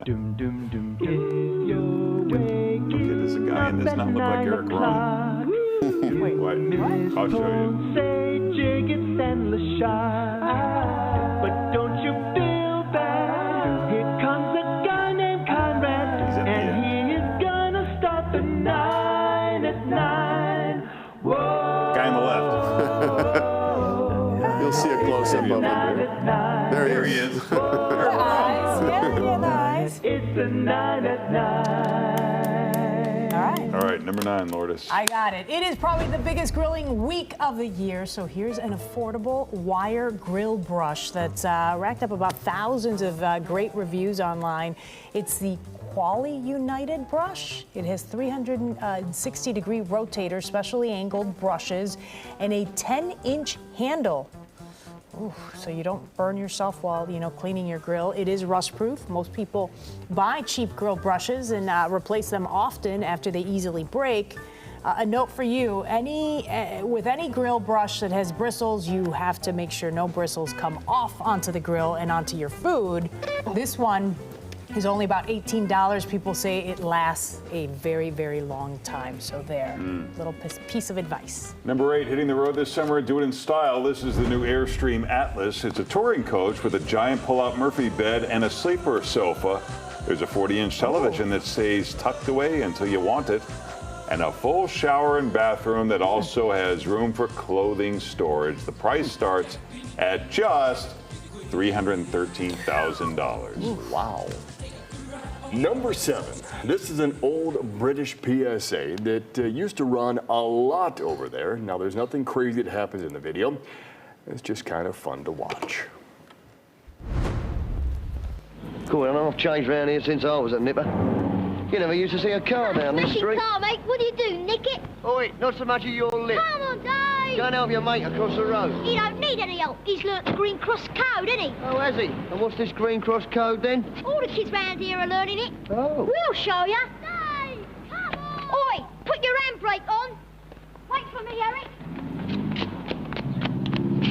Doom, doom, doom, if you're waking Okay, does a guy in this not look like Eric Ron? Wait, What? what? I'll show you. Say Jiggets and LaShawn, but don't you feel bad? Here comes a guy named Conrad, He's at the and end. he is gonna start the 9 at 9. Whoa. Guy on the left. You'll see a close-up of him there. There There he he is. is. The eyes. Yeah, the eyes. It's the 9 at 9. All right. All right, number 9, Lourdes. I got it. It is probably the biggest grilling week of the year, so here's an affordable wire grill brush that's racked up about thousands of great reviews online. It's the Quali United brush. It has 360-degree rotator, specially angled brushes, and a 10-inch handle. Ooh, so you don't burn yourself while, cleaning your grill. It is rust-proof. Most people buy cheap grill brushes and replace them often after they easily break. A note for you, with any grill brush that has bristles, you have to make sure no bristles come off onto the grill and onto your food. This one is only about $18. People say it lasts a very, very long time. So there, little piece of advice. Number 8, hitting the road this summer, do it in style. This is the new Airstream Atlas. It's a touring coach with a giant pull-out Murphy bed and a sleeper sofa. There's a 40-inch television that stays tucked away until you want it, and a full shower and bathroom that also has room for clothing storage. The price starts at just $313,000. Wow. Number 7. This is an old British PSA that used to run a lot over there. Now, there's nothing crazy that happens in the video. It's just kind of fun to watch. Cool, and I've changed round here since I was a nipper. You never used to see a car down this street. car, mate. What do you do, nick it? Oi, not so much of your lip. Come on, Dave. Go and help your mate across the road. He don't need any help. He's learnt the Green Cross Code, hasn't he? Oh, has he? And what's this Green Cross Code then? All the kids round here are learning it. Oh. We'll show you. Dave, come on. Oi, put your handbrake on. Wait for me, Eric.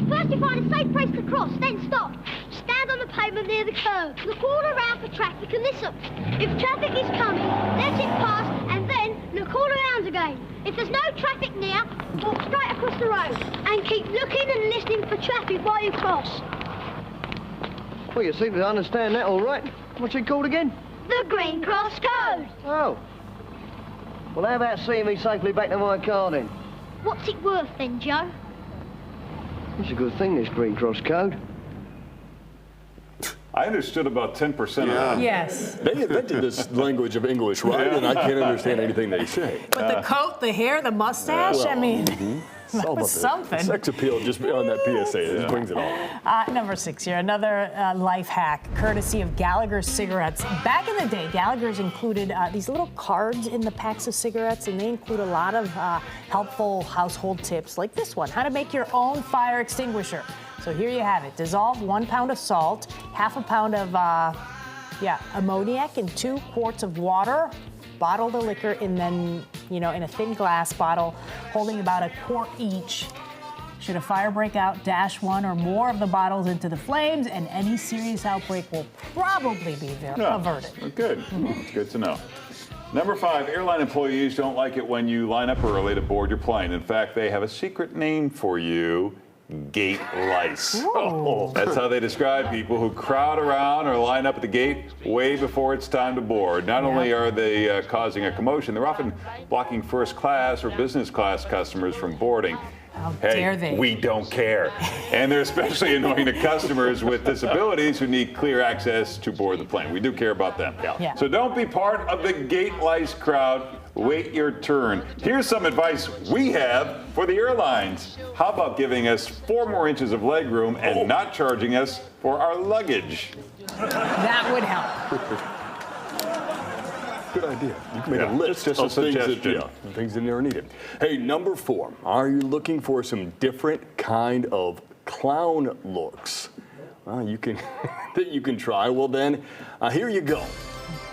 First you find a safe place to cross, then stop. Stand on the pavement near the curb. Look all around for traffic and listen. If traffic is coming, let it pass and then look all around again. If there's no traffic near, walk straight across the road and keep looking and listening for traffic while you cross. Well, you seem to understand that all right. What's it called again? The Green Cross Code. Oh. Well, how about seeing me safely back to my car then? What's it worth then, Joe? It's a good thing, this Green Cross Code. I understood about 10% of that. Yes. They invented this language of English, right? And I can't understand anything they say. But the coat, the hair, the mustache, I mean, that was something. Sex appeal just on that PSA. It just brings it all. Number 6 here, another life hack, courtesy of Gallagher cigarettes. Back in the day, Gallagher's included these little cards in the packs of cigarettes, and they include a lot of helpful household tips like this one, how to make your own fire extinguisher. So here you have it. Dissolve 1 pound of salt, half a pound of ammoniac, and 2 quarts of water. Bottle the liquor in in a thin glass bottle, holding about a quart each. Should a fire break out, dash 1 or more of the bottles into the flames, and any serious outbreak will probably be averted. Good. It's good to know. Number 5, airline employees don't like it when you line up early to board your plane. In fact, they have a secret name for you. Gate lice. Oh, that's how they describe people who crowd around or line up at the gate way before it's time to board. Not only are they causing a commotion, they're often blocking first class or business class customers from boarding. How dare they? We don't care. And they're especially annoying to customers with disabilities who need clear access to board the plane. We do care about them. Yeah. So don't be part of the gate lice crowd. Wait your turn. Here's some advice we have for the airlines. How about giving us 4 more inches of leg room and not charging us for our luggage? That would help. Good idea. You can make a list just a of things suggestion. things that are needed. Hey, number 4. Are you looking for some different kind of clown looks? Well, you can that you can try. Well, then, here you go. Okay,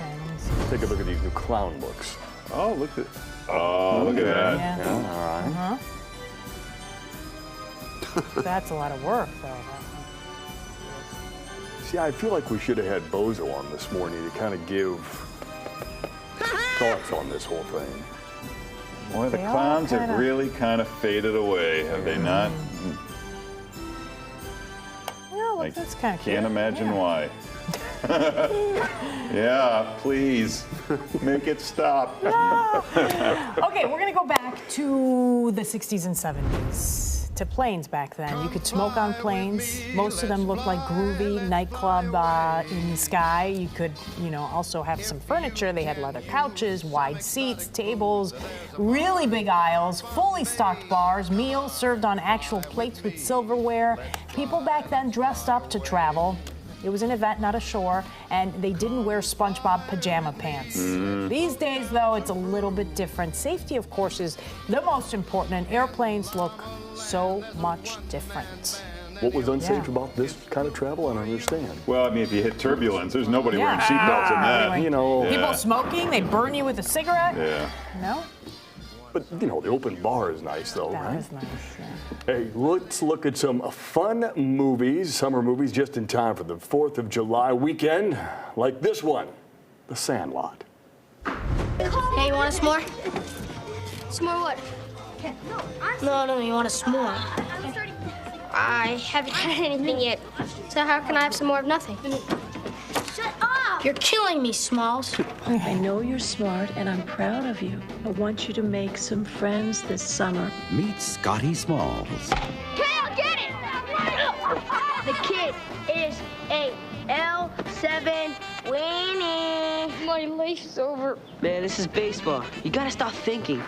let me see. Take a look at these new clown looks. Oh, look at that. Yeah. All right. That's a lot of work, though. See, I feel like we should have had Bozo on this morning to kind of give thoughts on this whole thing. Boy, the They all clowns have kinda- really kind of faded away, have they not? Well, I that's kind of cute. can't imagine why. Yeah, please, make it stop. Okay, we're going to go back to the 60s and 70s, to planes back then. You could smoke on planes. Most of them looked like groovy nightclub in the sky. You could, also have some furniture. They had leather couches, wide seats, tables, really big aisles, fully stocked bars, meals served on actual plates with silverware. People back then dressed up to travel. It was an event, not a shore, and they didn't wear SpongeBob pajama pants. These days, though, it's a little bit different. Safety, of course, is the most important, and airplanes look so much different. What was unsafe Yeah. about this kind of travel? I don't understand. Well, I mean, if you hit turbulence, there's nobody Yeah. wearing seatbelts in that. Anyway, You know. people Yeah. smoking, they burn you with a cigarette. Yeah. No, But, the open bar is nice, though, that right? is nice. Yeah. Hey, let's look at some fun movies, summer movies, just in time for the 4th of July weekend, like this one, The Sandlot. Hey, you want a s'more? S'more what? No, you want a s'more. I haven't had anything yet, so how can I have some more of nothing? Shut up! You're killing me, Smalls. I know you're smart, and I'm proud of you. I want you to make some friends this summer. Meet Scotty Smalls. Kale, get it! The kid is a L7 winning. My life is over. Man, this is baseball. You gotta stop thinking.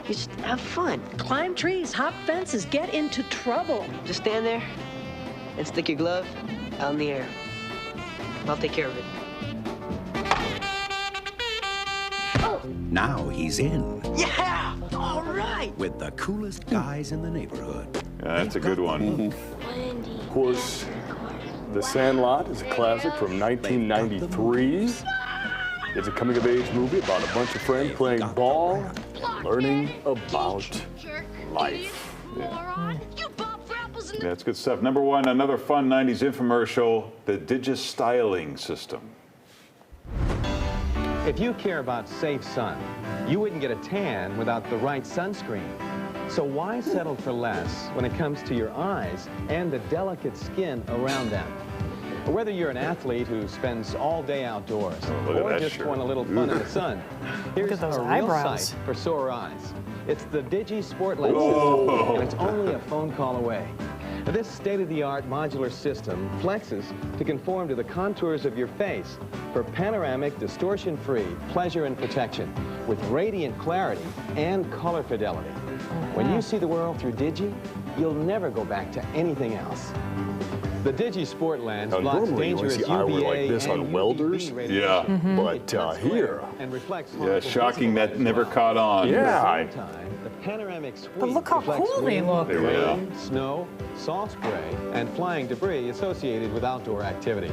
You just have fun. Climb trees, hop fences, get into trouble. Just stand there and stick your glove out in the air. I'll take care of it. Now he's in Yeah! All right! with the coolest guys in the neighborhood. Yeah, that's a good one. Of course, The Sandlot is a classic from 1993. It's a coming-of-age movie about a bunch of friends playing ball, learning about life. Yeah, it's good stuff. Number one, another fun 90s infomercial, the Digistyling system. If you care about safe sun, you wouldn't get a tan without the right sunscreen. So why settle for less when it comes to your eyes and the delicate skin around them? Whether you're an athlete who spends all day outdoors look at or that just shirt. want a little fun in the sun, here's at those a real eyebrows. sight for sore eyes. It's the Digi Sport Lens Whoa. system, and it's only a phone call away. Now, this state-of-the-art modular system flexes to conform to the contours of your face for panoramic, distortion-free pleasure and protection with radiant clarity and color fidelity. When you see the world through Digi, you'll never go back to anything else. The Digi Sport Lens Now, blocks normally you only dangerous see eyewear UVA like this on and welders. UVB radiation. Yeah. But It cuts here, glare and reflects Yeah, harmful shocking visible that light never as caught on. well. Yeah. At the same time, the panoramic suite But look how reflects cool they wind, look. They really are. rain, snow, salt spray, and flying debris associated with outdoor activities.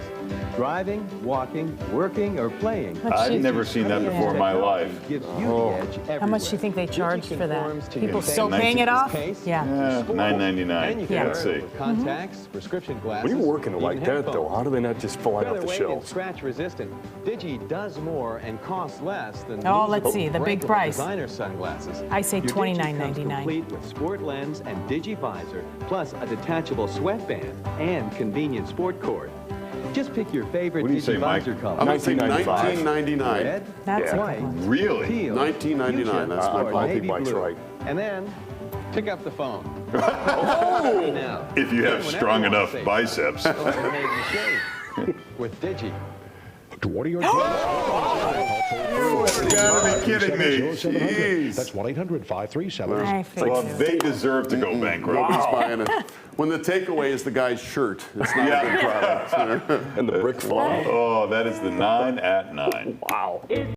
Driving, walking, working, or playing. I've never seen that before in my life. Gives you the edge How much do you think they Digi charge for that? conforms to People your still face, paying it off? pace, Yeah. Yeah, sport, $9.99. and you can Yeah. wear Let's it see. with contacts, prescription glasses. when you're working even like that, though, headphones. how do they not just fly off the Featherweight and shelves? scratch resistant, Digi does more and costs less than Oh, these let's see, the big breakable price. designer sunglasses. I say Your Digi $29.99. comes complete with sport lens and Digi visor, plus a detachable sweatband and convenient sport cord. Just pick your favorite What do you say, Digi Mike? visor color. I'm going to say 1995. 1999. Red, That's a white, good one. Really? teal, 1999, fuchsia, that's my or call. I think navy Mike's blue. right. And then pick up the phone. Now, If you have whenever strong you want enough to save biceps. time, or made in shade with Digi. To order your You gotta be kidding me. Jeez. That's 1-800-537. I Well, figured. they deserve to go bankrupt. He's buying it. When the takeaway is the guy's shirt, it's not Yeah. a good product. And the brick fly. Oh, that is the 9 at 9. Wow.